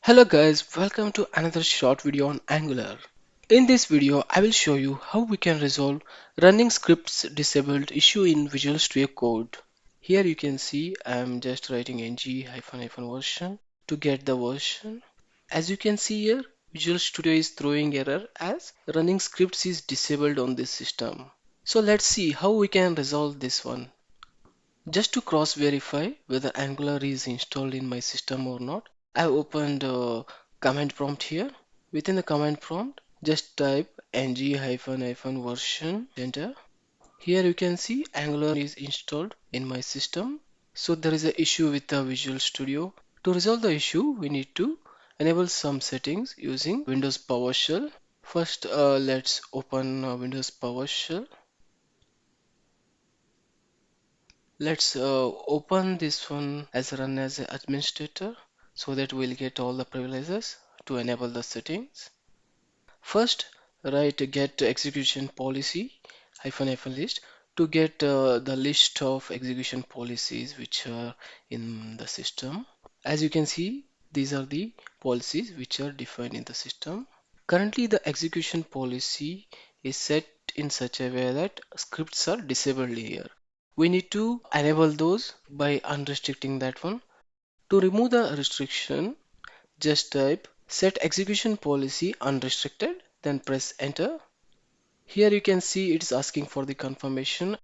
Hello guys, welcome to another short video on Angular. In this video, I will show you how we can resolve running scripts disabled issue in Visual Studio Code. Here you can see I am just writing ng-version to get the version. As you can see here, Visual Studio is throwing error as running scripts is disabled on this system. So let's see how we can resolve this one. Just to cross verify whether Angular is installed in my system or not, I opened a command prompt here. Within the command prompt, just type ng-version, enter. Here you can see Angular is installed in my system. So there is an issue with the Visual Studio. To resolve the issue, we need to enable some settings using Windows PowerShell. First, let's open Windows PowerShell. Let's open this one as run as an administrator so that we'll get all the privileges to enable the settings. First, write get execution policy hyphen list to get the list of execution policies which are in the system. As you can see, these are the policies which are defined in the system. Currently, the execution policy is set in such a way that scripts are disabled here. We need to enable those by unrestricting that one. To remove the restriction, just type set execution policy unrestricted, then press enter. Here you can see it's asking for the confirmation.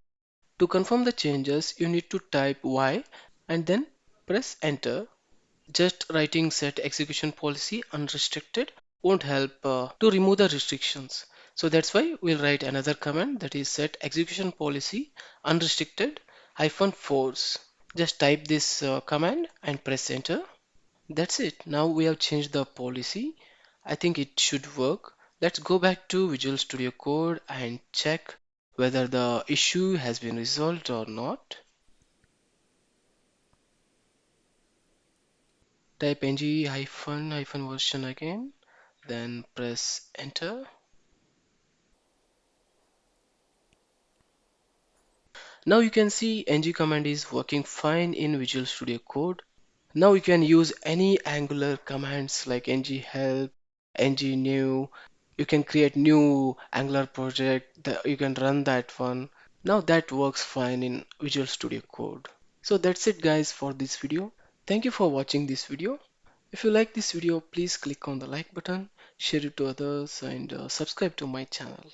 To confirm the changes, you need to type Y and then press enter. Just writing set execution policy unrestricted won't help to remove the restrictions. So that's why we'll write another command, that is set execution policy unrestricted -force. Just type this command and press enter. That's it. Now we have changed the policy. I think it should work. Let's go back to Visual Studio Code and check whether the issue has been resolved or not. Type ng-version again, then press enter. Now you can see ng command is working fine in Visual Studio Code. Now you can use any Angular commands like ng-help, ng-new. You can create new Angular project, you can run that one. Now that works fine in Visual Studio Code. So that's it guys for this video. Thank you for watching this video. If you like this video, please click on the like button, share it to others and subscribe to my channel.